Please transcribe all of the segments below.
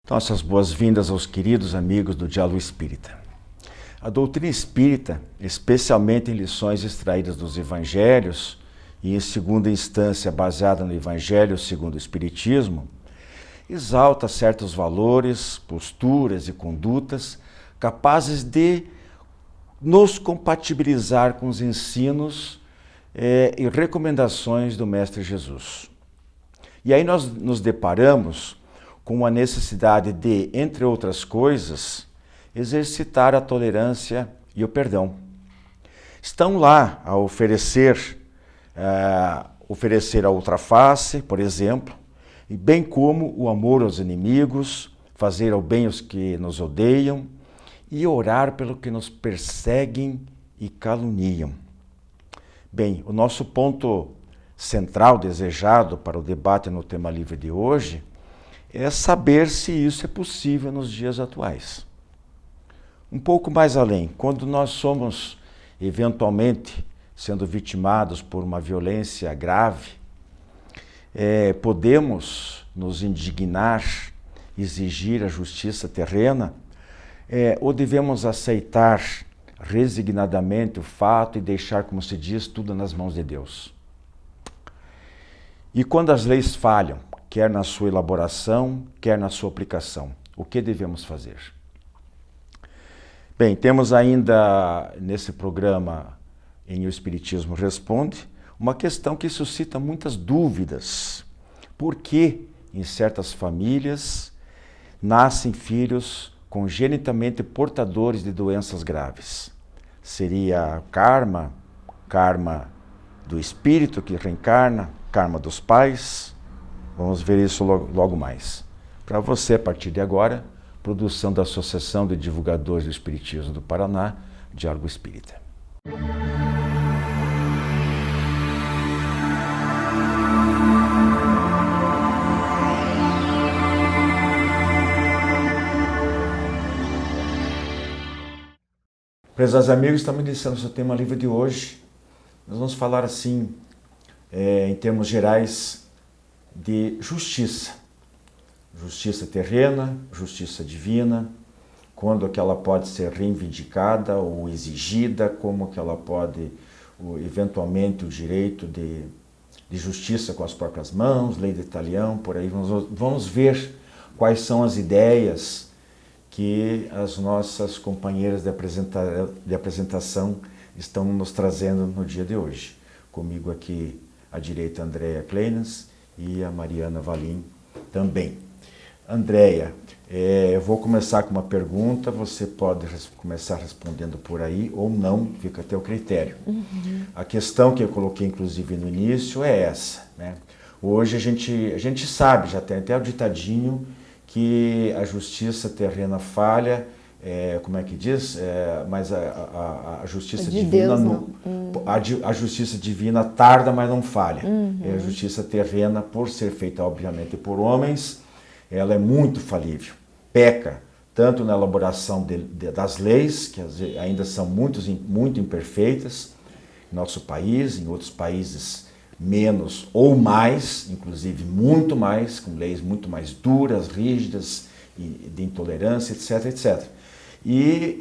Nossas boas-vindas aos queridos amigos do Diálogo Espírita. A doutrina espírita, especialmente em lições extraídas dos evangelhos e em segunda instância baseada no Evangelho segundo o Espiritismo, exalta certos valores, posturas e condutas capazes de nos compatibilizar com os ensinos e recomendações do Mestre Jesus. E aí nós nos deparamos com a necessidade de, entre outras coisas, exercitar a tolerância e o perdão. Estão lá a oferecer a outra face, por exemplo, e bem como o amor aos inimigos, fazer ao bem os que nos odeiam e orar pelo que nos perseguem e caluniam. Bem, o nosso ponto central desejado para o debate no tema livre de hoje é saber se isso é possível nos dias atuais. Um pouco mais além, quando nós somos eventualmente sendo vitimados por uma violência grave, podemos nos indignar, exigir a justiça terrena, ou devemos aceitar resignadamente o fato e deixar, como se diz, tudo nas mãos de Deus? E quando as leis falham, quer na sua elaboração, quer na sua aplicação, o que devemos fazer? Bem, temos ainda nesse programa, em O Espiritismo Responde, uma questão que suscita muitas dúvidas. Por que, em certas famílias, nascem filhos congenitamente portadores de doenças graves? Seria karma do espírito que reencarna, karma dos pais? Vamos ver isso logo mais. Para você, a partir de agora, produção da Associação de Divulgadores do Espiritismo do Paraná, Diálogo Espírita. Prezados amigos, estamos iniciando o seu tema livre de hoje. Nós vamos falar assim, em termos gerais, de justiça. Justiça terrena, justiça divina, quando que ela pode ser reivindicada ou exigida, como que ela pode, eventualmente, o direito de justiça com as próprias mãos, lei de talião, por aí. Vamos ver quais são as ideias que as nossas companheiras de apresentação estão nos trazendo no dia de hoje. Comigo aqui à direita, Andréia Kleinas, e a Mariana Valim também. Andréia, eu vou começar com uma pergunta, você pode começar respondendo por aí ou não, fica a teu critério. A questão que eu coloquei inclusive no início é essa, né? Hoje a gente sabe, já tem até o ditadinho, que a justiça terrena falha, como é que diz? Mas a justiça divina não. A justiça divina tarda, mas não falha. A justiça terrena, por ser feita obviamente por homens, ela é muito falível. Peca tanto na elaboração das leis, que ainda são muito imperfeitas, em nosso país, em outros países menos ou mais, inclusive muito mais, com leis muito mais duras, rígidas, de intolerância, etc, etc. E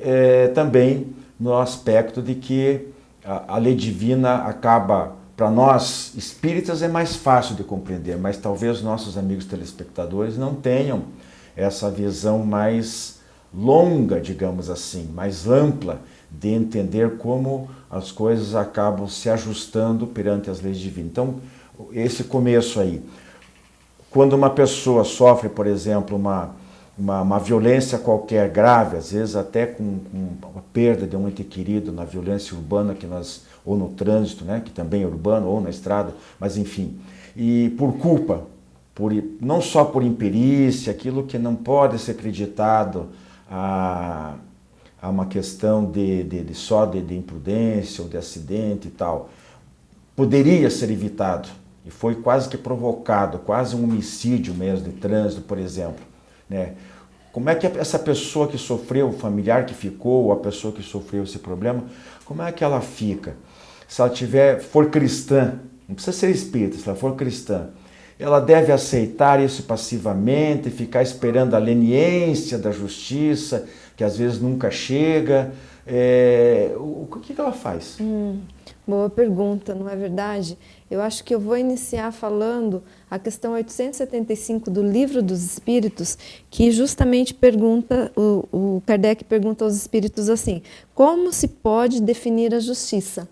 também no aspecto de que a lei divina acaba, para nós espíritas é mais fácil de compreender, mas talvez nossos amigos telespectadores não tenham essa visão mais longa, digamos assim, mais ampla, de entender como as coisas acabam se ajustando perante as leis divinas. Então, esse começo aí, quando uma pessoa sofre, por exemplo, uma violência qualquer grave, às vezes até com a perda de um ente querido, na violência urbana ou no trânsito, né, que também é urbano, ou na estrada, mas enfim, e por culpa, não só por imperícia, aquilo que não pode ser acreditado a uma questão só de imprudência ou de acidente e tal, poderia ser evitado e foi quase que provocado, quase um homicídio mesmo de trânsito, por exemplo, né? Como é que essa pessoa que sofreu, o familiar que ficou, ou a pessoa que sofreu esse problema, como é que ela fica? Se ela for cristã, não precisa ser espírita, se ela for cristã, ela deve aceitar isso passivamente, ficar esperando a leniência da justiça, que às vezes nunca chega. O que ela faz? Boa pergunta, não é verdade? Eu acho que eu vou iniciar falando a questão 875 do Livro dos Espíritos, que justamente pergunta, o Kardec pergunta aos espíritos assim: como se pode definir a justiça?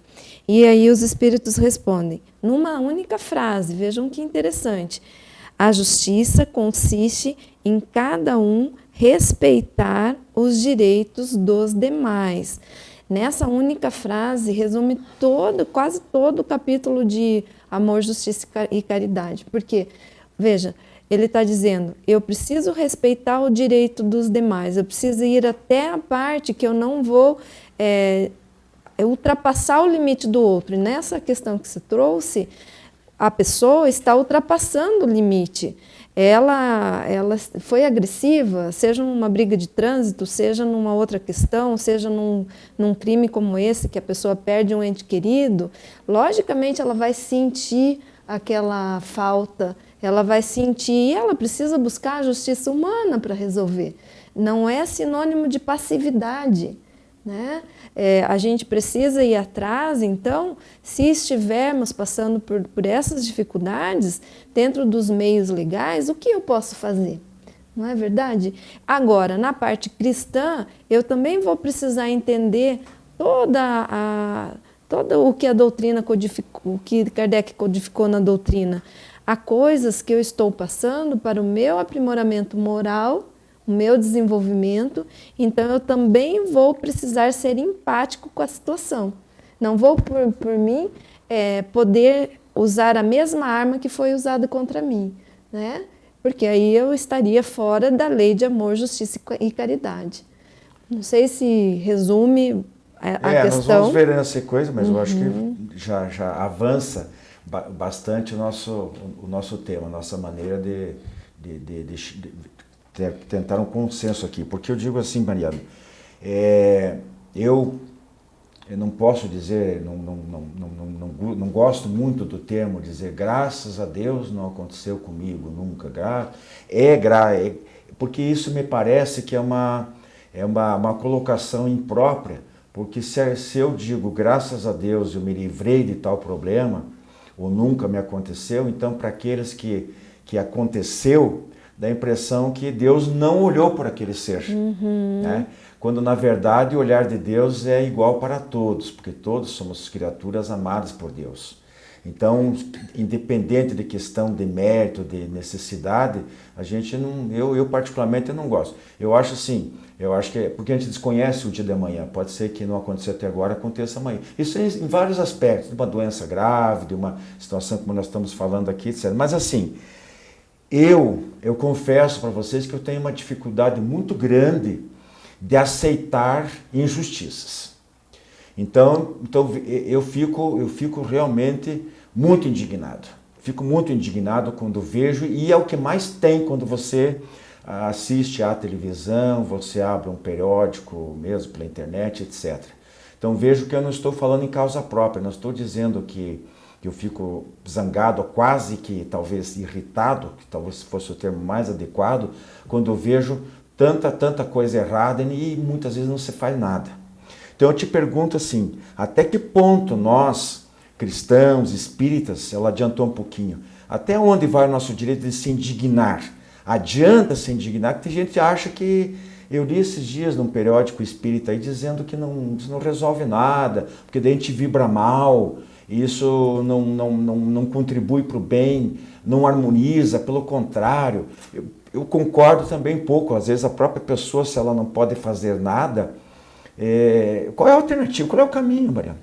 E aí os espíritos respondem, numa única frase, vejam que interessante: a justiça consiste em cada um respeitar os direitos dos demais. Nessa única frase resume quase todo o capítulo de amor, justiça e caridade. Porque, veja, ele está dizendo, eu preciso respeitar o direito dos demais, eu preciso ir até a parte que eu não vou ultrapassar o limite do outro. E nessa questão que se trouxe, a pessoa está ultrapassando o limite. Ela foi agressiva, seja numa briga de trânsito, seja numa outra questão, seja num crime como esse, que a pessoa perde um ente querido, logicamente ela vai sentir aquela falta, ela vai sentir, e ela precisa buscar a justiça humana para resolver. Não é sinônimo de passividade, né? A gente precisa ir atrás, então, se estivermos passando por essas dificuldades, dentro dos meios legais, o que eu posso fazer? Não é verdade? Agora, na parte cristã, eu também vou precisar entender todo o que a doutrina codificou, o que Kardec codificou na doutrina. Há coisas que eu estou passando para o meu aprimoramento moral, o meu desenvolvimento, então eu também vou precisar ser empático com a situação. Não vou, por mim, poder usar a mesma arma que foi usada contra mim, né? Porque aí eu estaria fora da lei de amor, justiça e caridade. Não sei se resume a questão. Nós vamos ver essa coisa, mas eu acho que já avança bastante o nosso tema, a nossa maneira de tentar um consenso aqui, porque eu digo assim, Mariana, eu não posso dizer, não gosto muito do termo dizer graças a Deus não aconteceu comigo nunca, porque isso me parece que é uma colocação imprópria, porque se eu digo graças a Deus eu me livrei de tal problema, ou nunca me aconteceu, então para aqueles que aconteceu, dá a impressão que Deus não olhou por aquele ser, né? Quando na verdade o olhar de Deus é igual para todos, porque todos somos criaturas amadas por Deus. Então, independente de questão de mérito, de necessidade, a gente não, eu particularmente não gosto. Eu acho que é porque a gente desconhece o dia de amanhã, pode ser que não aconteceu até agora, aconteça amanhã. Isso é em vários aspectos, de uma doença grave, de uma situação como nós estamos falando aqui, etc. Mas assim, eu confesso para vocês que eu tenho uma dificuldade muito grande de aceitar injustiças. Então eu fico realmente muito indignado. Fico muito indignado quando vejo, e é o que mais tem quando você assiste à televisão, você abre um periódico mesmo pela internet, etc. Então vejo que eu não estou falando em causa própria, não estou dizendo que eu fico zangado, quase que talvez irritado, que talvez fosse o termo mais adequado, quando eu vejo tanta coisa errada e muitas vezes não se faz nada. Então eu te pergunto assim, até que ponto nós, cristãos, espíritas, ela adiantou um pouquinho, até onde vai o nosso direito de se indignar? Adianta se indignar, que tem gente que acha que... Eu li esses dias num periódico espírita aí dizendo que não resolve nada, porque daí a gente vibra mal, isso não contribui para o bem, não harmoniza, pelo contrário. Eu concordo também um pouco, às vezes a própria pessoa, se ela não pode fazer nada, qual é a alternativa, qual é o caminho, Mariana?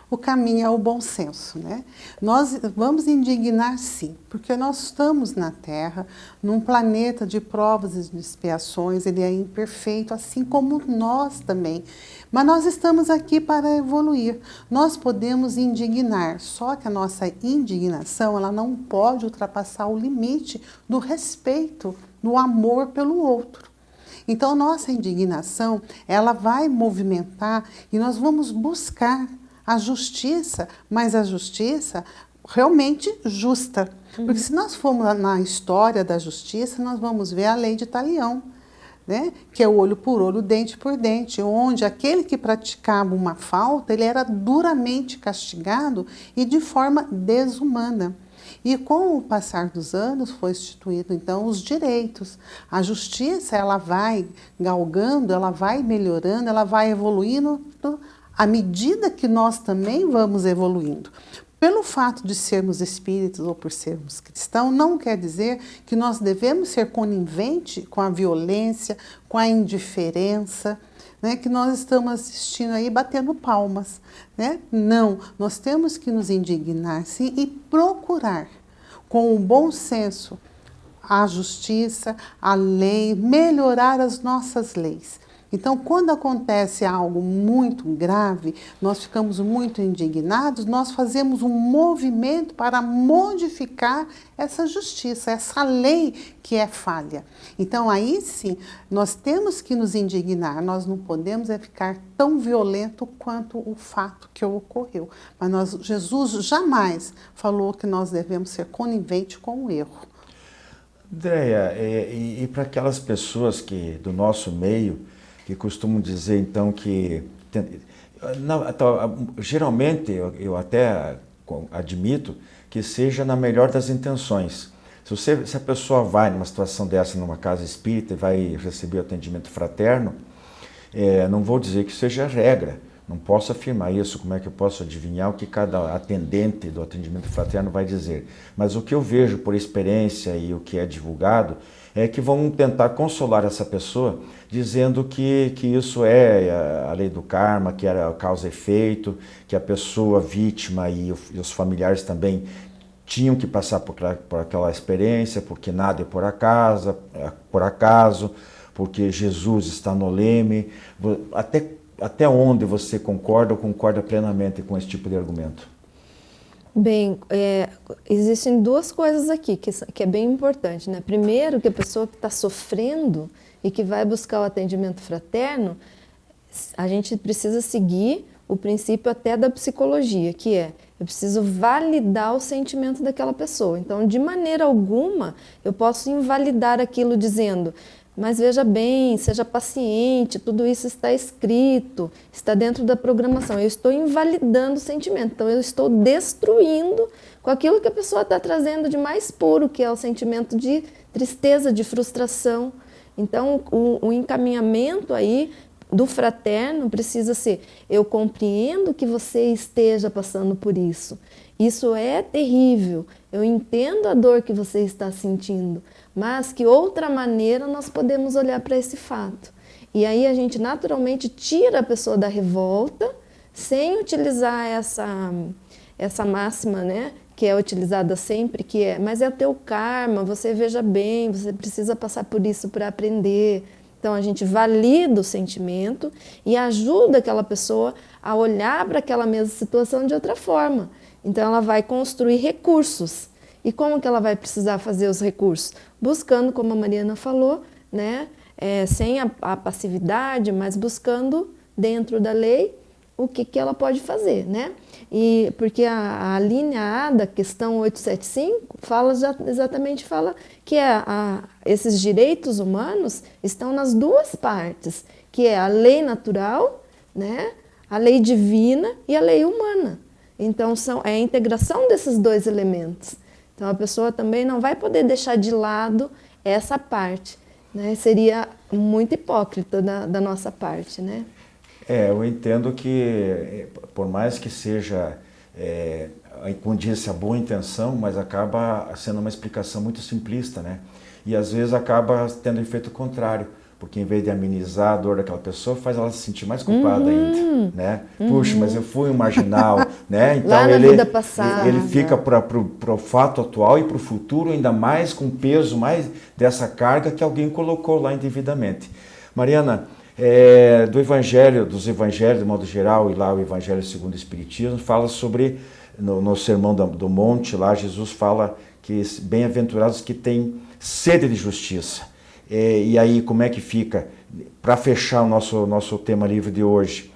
O caminho é o bom senso, né? Nós vamos indignar sim, porque nós estamos na Terra, num planeta de provas e de expiações, ele é imperfeito, assim como nós também. Mas nós estamos aqui para evoluir. Nós podemos indignar, só que a nossa indignação, ela não pode ultrapassar o limite do respeito, do amor pelo outro. Então, nossa indignação, ela vai movimentar e nós vamos buscar a justiça, mas a justiça realmente justa. Porque se nós formos na história da justiça, nós vamos ver a lei de Talião, né? Que é o olho por olho, dente por dente, onde aquele que praticava uma falta, ele era duramente castigado e de forma desumana. E com o passar dos anos foi instituído então os direitos. A justiça, ela vai galgando, ela vai melhorando, ela vai evoluindo à medida que nós também vamos evoluindo. Pelo fato de sermos espíritos ou por sermos cristãos, não quer dizer que nós devemos ser coniventes com a violência, com a indiferença, né, que nós estamos assistindo aí batendo palmas, né? Não, nós temos que nos indignar sim e procurar com o bom senso a justiça, a lei, melhorar as nossas leis. Então, quando acontece algo muito grave, nós ficamos muito indignados, nós fazemos um movimento para modificar essa justiça, essa lei que é falha. Então, aí sim, nós temos que nos indignar, nós não podemos ficar tão violento quanto o fato que ocorreu. Mas Jesus jamais falou que nós devemos ser coniventes com o erro. Andréia, e para aquelas pessoas que do nosso meio, que costumam dizer, então, que... geralmente, eu até admito que seja na melhor das intenções. Se a pessoa vai numa situação dessa, numa casa espírita, e vai receber atendimento fraterno, não vou dizer que seja regra, não posso afirmar isso, como é que eu posso adivinhar o que cada atendente do atendimento fraterno vai dizer. Mas o que eu vejo por experiência e o que é divulgado é que vão tentar consolar essa pessoa dizendo que isso é a lei do karma, que era causa e efeito, que a pessoa vítima e os familiares também tinham que passar por aquela experiência, porque nada é por acaso, porque Jesus está no leme. Até onde você concorda ou concorda plenamente com esse tipo de argumento? Bem, existem duas coisas aqui que é bem importante, né? Primeiro, que a pessoa que está sofrendo e que vai buscar o atendimento fraterno, a gente precisa seguir o princípio até da psicologia, que é, eu preciso validar o sentimento daquela pessoa. Então, de maneira alguma, eu posso invalidar aquilo dizendo, mas veja bem, seja paciente, tudo isso está escrito, está dentro da programação. Eu estou invalidando o sentimento, então eu estou destruindo com aquilo que a pessoa está trazendo de mais puro, que é o sentimento de tristeza, de frustração. Então, o encaminhamento aí do fraterno precisa ser, eu compreendo que você esteja passando por isso. Isso é terrível, eu entendo a dor que você está sentindo, mas que outra maneira nós podemos olhar para esse fato. E aí a gente naturalmente tira a pessoa da revolta, sem utilizar essa máxima, né, que é utilizada sempre, que é, mas é o teu karma, você veja bem, você precisa passar por isso para aprender. Então a gente valida o sentimento e ajuda aquela pessoa a olhar para aquela mesma situação de outra forma. Então ela vai construir recursos. E como que ela vai precisar fazer os recursos? Buscando, como a Mariana falou, né, sem a passividade, mas buscando dentro da lei o que ela pode fazer, né? E porque a linha A da questão 875 exatamente fala que esses direitos humanos estão nas duas partes, que é a lei natural, né, a lei divina e a lei humana. Então é a integração desses dois elementos. Então a pessoa também não vai poder deixar de lado essa parte, né? Seria muito hipócrita da nossa parte, né? Eu entendo que, por mais que seja, condiz a boa intenção, mas acaba sendo uma explicação muito simplista, né? E às vezes acaba tendo efeito contrário, porque em vez de amenizar a dor daquela pessoa, faz ela se sentir mais culpada ainda, né? Puxa, mas eu fui um marginal, né? Então lá na vida passada, ele fica para o fato atual e para o futuro ainda mais com peso, mais dessa carga que alguém colocou lá indevidamente. Mariana, dos evangelhos de modo geral, e lá o Evangelho segundo o Espiritismo, fala sobre, no Sermão do Monte, lá Jesus fala que bem-aventurados que têm sede de justiça. E aí, como é que fica? Para fechar o nosso tema livre de hoje,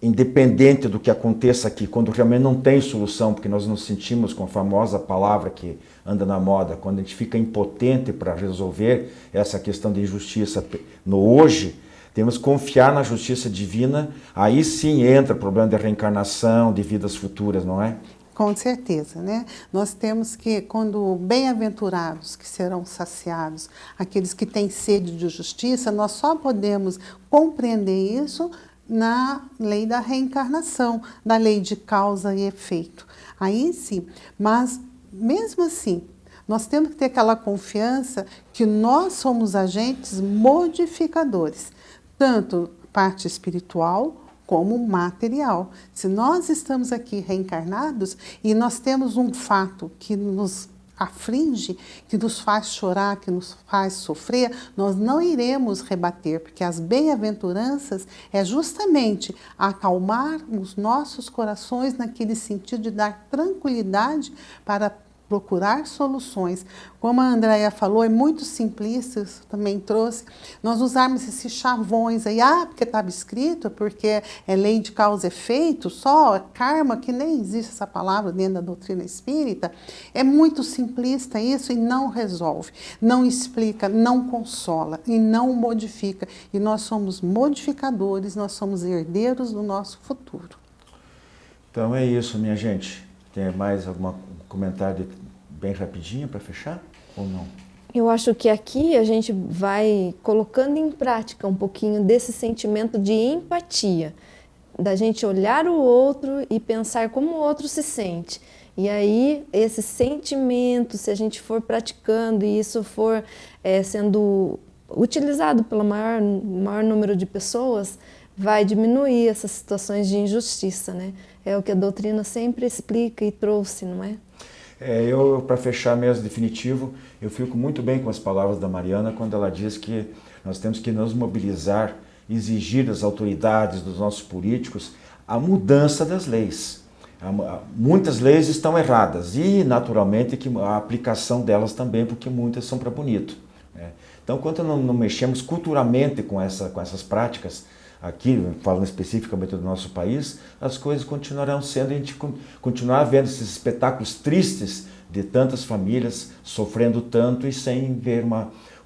independente do que aconteça aqui, quando realmente não tem solução, porque nós nos sentimos com a famosa palavra que anda na moda, quando a gente fica impotente para resolver essa questão de injustiça no hoje, temos que confiar na justiça divina, aí sim entra o problema de reencarnação, de vidas futuras, não é? Com certeza, né? Nós temos que, quando bem-aventurados que serão saciados, aqueles que têm sede de justiça, nós só podemos compreender isso na lei da reencarnação, na lei de causa e efeito. Aí sim, mas mesmo assim, nós temos que ter aquela confiança que nós somos agentes modificadores, tanto parte espiritual como material. Se nós estamos aqui reencarnados e nós temos um fato que nos aflige, que nos faz chorar, que nos faz sofrer, nós não iremos rebater, porque as bem-aventuranças é justamente acalmar os nossos corações naquele sentido de dar tranquilidade para procurar soluções. Como a Andréia falou, é muito simplista, isso também trouxe, nós usarmos esses chavões aí, porque estava escrito, porque é lei de causa e efeito, só karma, que nem existe essa palavra dentro da doutrina espírita, é muito simplista isso e não resolve, não explica, não consola e não modifica. E nós somos modificadores, nós somos herdeiros do nosso futuro. Então é isso, minha gente. Tem mais algum comentário bem rapidinho para fechar ou não? Eu acho que aqui a gente vai colocando em prática um pouquinho desse sentimento de empatia, da gente olhar o outro e pensar como o outro se sente. E aí, esse sentimento, se a gente for praticando e isso for sendo utilizado pelo maior número de pessoas, vai diminuir essas situações de injustiça, né? É o que a doutrina sempre explica e trouxe, não é? Eu, para fechar mesmo definitivo, eu fico muito bem com as palavras da Mariana quando ela diz que nós temos que nos mobilizar, exigir das autoridades, dos nossos políticos, a mudança das leis. Muitas leis estão erradas e, naturalmente, que a aplicação delas também, porque muitas são para bonito. Então, enquanto não mexemos culturalmente com essas práticas, aqui, falando especificamente do nosso país, as coisas continuarão sendo, a gente continuar vendo esses espetáculos tristes de tantas famílias sofrendo tanto e sem ver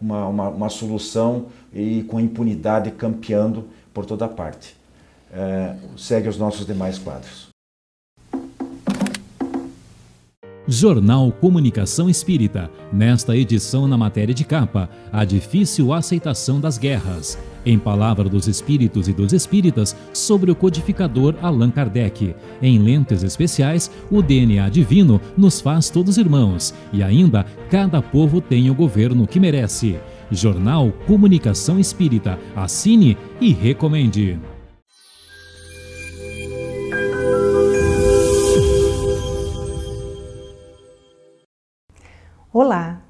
uma solução e com impunidade campeando por toda parte. Segue os nossos demais quadros. Jornal Comunicação Espírita, nesta edição na matéria de capa, a difícil aceitação das guerras. Em Palavra dos Espíritos e dos Espíritas, sobre o codificador Allan Kardec. Em lentes especiais, o DNA divino nos faz todos irmãos. E ainda, cada povo tem o governo que merece. Jornal Comunicação Espírita. Assine e recomende. Olá!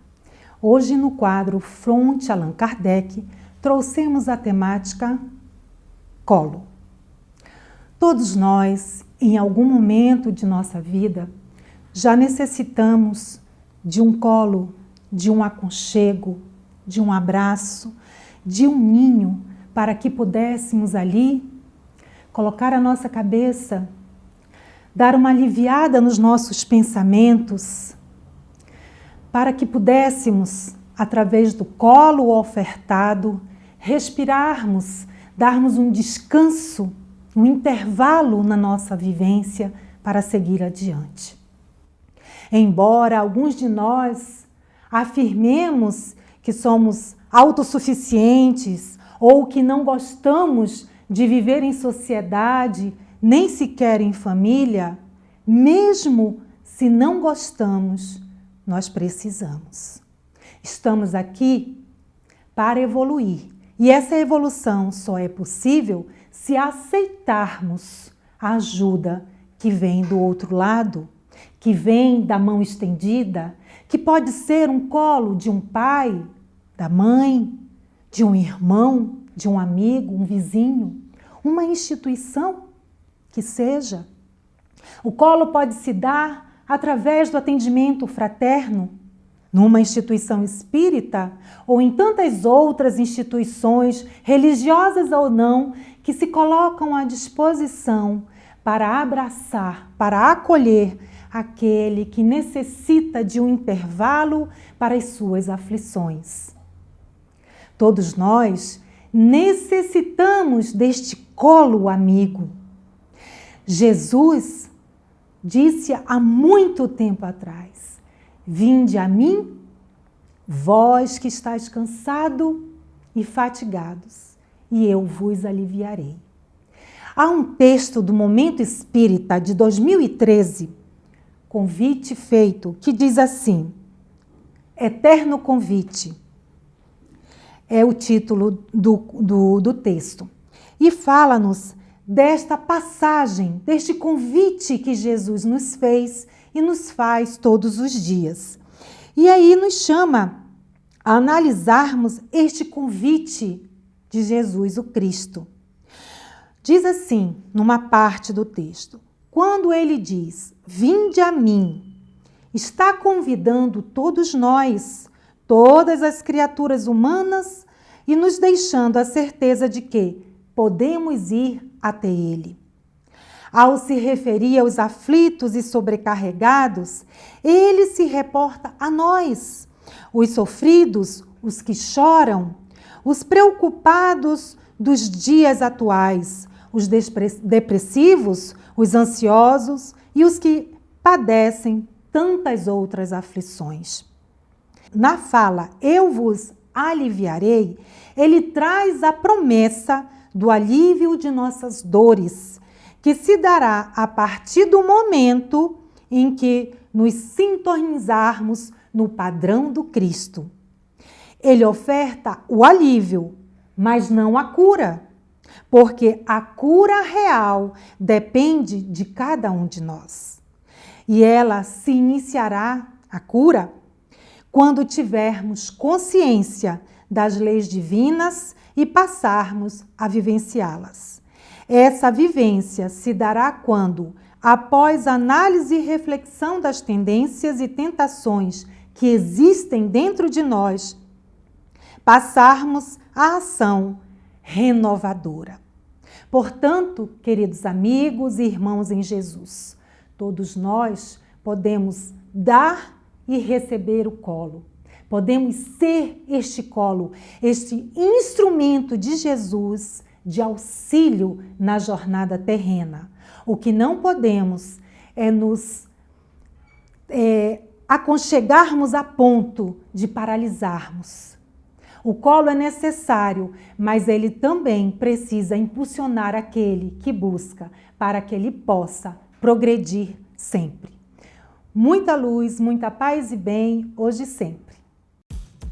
Hoje no quadro Fronte Allan Kardec, trouxemos a temática colo. Todos nós, em algum momento de nossa vida, já necessitamos de um colo, de um aconchego, de um abraço, de um ninho, para que pudéssemos ali colocar a nossa cabeça, dar uma aliviada nos nossos pensamentos, para que pudéssemos, através do colo ofertado, respirarmos, darmos um descanso, um intervalo na nossa vivência para seguir adiante. Embora alguns de nós afirmemos que somos autossuficientes ou que não gostamos de viver em sociedade, nem sequer em família, mesmo se não gostamos, nós precisamos. Estamos aqui para evoluir. E essa evolução só é possível se aceitarmos a ajuda que vem do outro lado, que vem da mão estendida, que pode ser um colo de um pai, da mãe, de um irmão, de um amigo, um vizinho, uma instituição que seja. O colo pode se dar através do atendimento fraterno, numa instituição espírita ou em tantas outras instituições, religiosas ou não, que se colocam à disposição para abraçar, para acolher aquele que necessita de um intervalo para as suas aflições. Todos nós necessitamos deste colo amigo. Jesus disse há muito tempo atrás: vinde a mim, vós que estáis cansados e fatigados, e eu vos aliviarei. Há um texto do Momento Espírita de 2013, Convite Feito, que diz assim: Eterno Convite, é o título do texto. E fala-nos desta passagem, deste convite que Jesus nos fez e nos faz todos os dias. E aí nos chama a analisarmos este convite de Jesus, o Cristo. Diz assim, numa parte do texto: quando ele diz, vinde a mim, está convidando todos nós, todas as criaturas humanas, e nos deixando a certeza de que podemos ir até ele. Ao se referir aos aflitos e sobrecarregados, ele se reporta a nós, os sofridos, os que choram, os preocupados dos dias atuais, os depressivos, os ansiosos e os que padecem tantas outras aflições. Na fala, eu vos aliviarei, ele traz a promessa do alívio de nossas dores, que se dará a partir do momento em que nos sintonizarmos no padrão do Cristo. Ele oferta o alívio, mas não a cura, porque a cura real depende de cada um de nós. E ela se iniciará, a cura, quando tivermos consciência das leis divinas e passarmos a vivenciá-las. Essa vivência se dará quando, após análise e reflexão das tendências e tentações que existem dentro de nós, passarmos a ação renovadora. Portanto, queridos amigos e irmãos em Jesus, todos nós podemos dar e receber o colo. Podemos ser este colo, este instrumento de Jesus de auxílio na jornada terrena. O que não podemos é nos aconchegarmos a ponto de paralisarmos. O colo é necessário, mas ele também precisa impulsionar aquele que busca para que ele possa progredir sempre. Muita luz, muita paz e bem, hoje e sempre.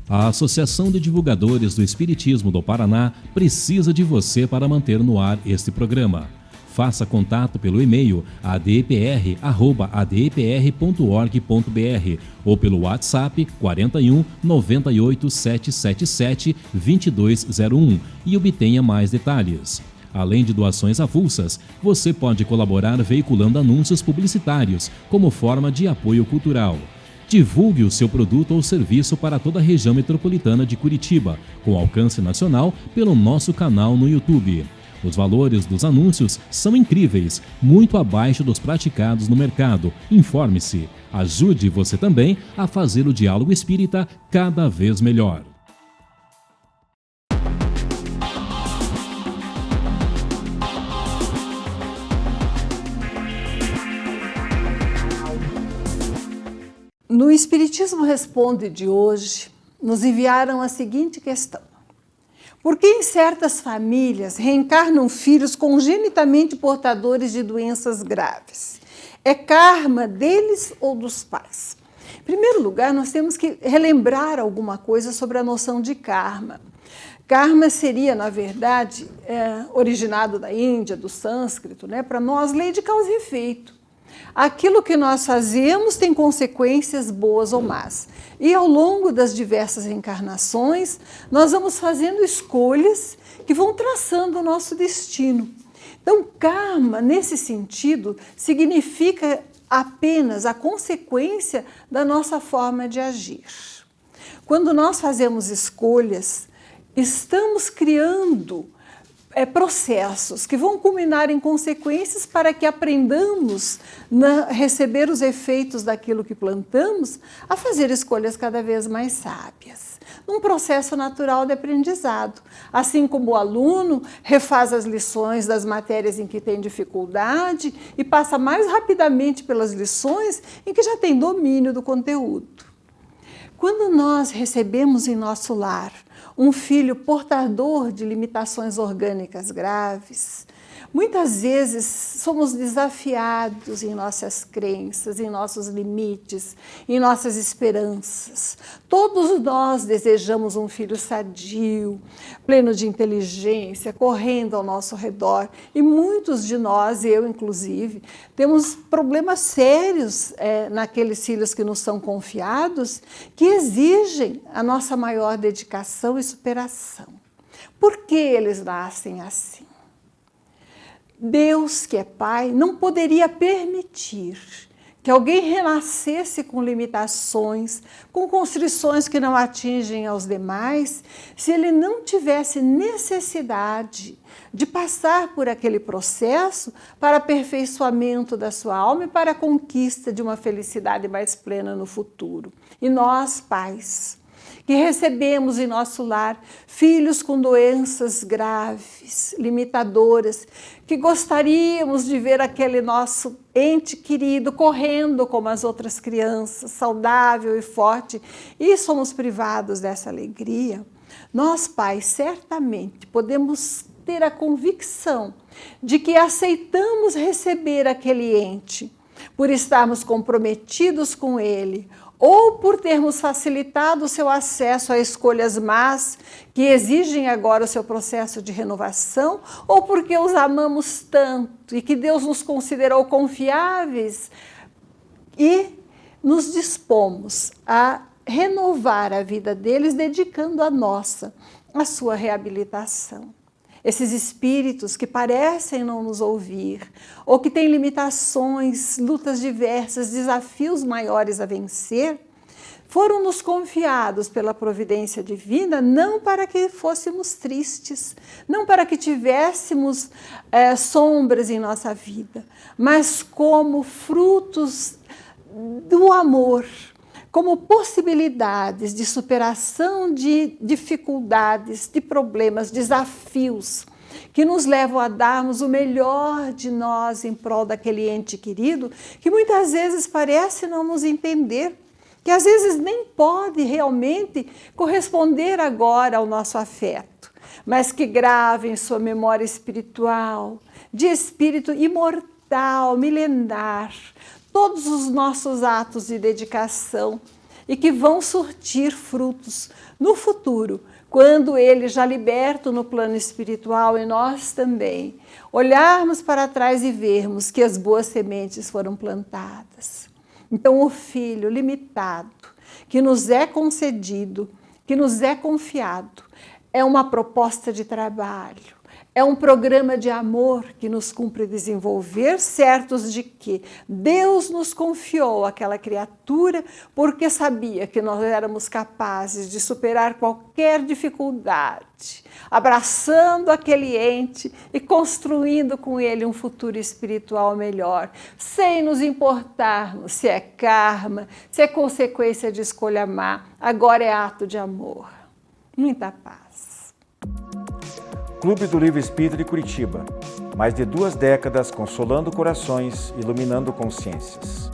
A Associação de Divulgadores do Espiritismo do Paraná precisa de você para manter no ar este programa. Faça contato pelo e-mail adpr@adpr.org.br ou pelo WhatsApp 41 98 777 2201 e obtenha mais detalhes. Além de doações avulsas, você pode colaborar veiculando anúncios publicitários como forma de apoio cultural. Divulgue o seu produto ou serviço para toda a região metropolitana de Curitiba, com alcance nacional, pelo nosso canal no YouTube. Os valores dos anúncios são incríveis, muito abaixo dos praticados no mercado. Informe-se. Ajude você também a fazer o diálogo espírita cada vez melhor. No Espiritismo Responde de hoje, nos enviaram a seguinte questão: por que em certas famílias reencarnam filhos congenitamente portadores de doenças graves? É karma deles ou dos pais? Em primeiro lugar, nós temos que relembrar alguma coisa sobre a noção de karma. Karma seria, na verdade, originado da Índia, do sânscrito, né? Para nós, lei de causa e efeito. Aquilo que nós fazemos tem consequências boas ou más. E ao longo das diversas reencarnações, nós vamos fazendo escolhas que vão traçando o nosso destino. Então, karma, nesse sentido, significa apenas a consequência da nossa forma de agir. Quando nós fazemos escolhas, estamos criando processos que vão culminar em consequências para que aprendamos a receber os efeitos daquilo que plantamos, a fazer escolhas cada vez mais sábias. Num processo natural de aprendizado. Assim como o aluno refaz as lições das matérias em que tem dificuldade e passa mais rapidamente pelas lições em que já tem domínio do conteúdo. Quando nós recebemos em nosso lar um filho portador de limitações orgânicas graves, muitas vezes somos desafiados em nossas crenças, em nossos limites, em nossas esperanças. Todos nós desejamos um filho sadio, pleno de inteligência, correndo ao nosso redor. E muitos de nós, eu inclusive, temos problemas sérios naqueles filhos que nos são confiados, que exigem a nossa maior dedicação e superação. Por que eles nascem assim? Deus, que é Pai, não poderia permitir que alguém renascesse com limitações, com constrições que não atingem aos demais, se ele não tivesse necessidade de passar por aquele processo para aperfeiçoamento da sua alma e para a conquista de uma felicidade mais plena no futuro. E nós, pais, que recebemos em nosso lar filhos com doenças graves, limitadoras, que gostaríamos de ver aquele nosso ente querido correndo como as outras crianças, saudável e forte, e somos privados dessa alegria, nós, pais, certamente podemos ter a convicção de que aceitamos receber aquele ente por estarmos comprometidos com ele, ou por termos facilitado o seu acesso a escolhas más que exigem agora o seu processo de renovação, ou porque os amamos tanto e que Deus nos considerou confiáveis e nos dispomos a renovar a vida deles, dedicando a nossa, a sua reabilitação. Esses espíritos que parecem não nos ouvir, ou que têm limitações, lutas diversas, desafios maiores a vencer, foram nos confiados pela providência divina não para que fôssemos tristes, não para que tivéssemos sombras em nossa vida, mas como frutos do amor, como possibilidades de superação de dificuldades, de problemas, desafios, que nos levam a darmos o melhor de nós em prol daquele ente querido, que muitas vezes parece não nos entender, que às vezes nem pode realmente corresponder agora ao nosso afeto, mas que grava em sua memória espiritual, de espírito imortal, milenar, todos os nossos atos de dedicação e que vão surtir frutos no futuro, quando ele, já liberto no plano espiritual e nós também, olharmos para trás e vermos que as boas sementes foram plantadas. Então o filho limitado, que nos é concedido, que nos é confiado, é uma proposta de trabalho. É um programa de amor que nos cumpre desenvolver, certos de que Deus nos confiou aquela criatura porque sabia que nós éramos capazes de superar qualquer dificuldade, abraçando aquele ente e construindo com ele um futuro espiritual melhor, sem nos importarmos se é karma, se é consequência de escolha má, agora é ato de amor. Muita paz. Clube do Livro Espírita de Curitiba. Mais de 2 décadas consolando corações, iluminando consciências.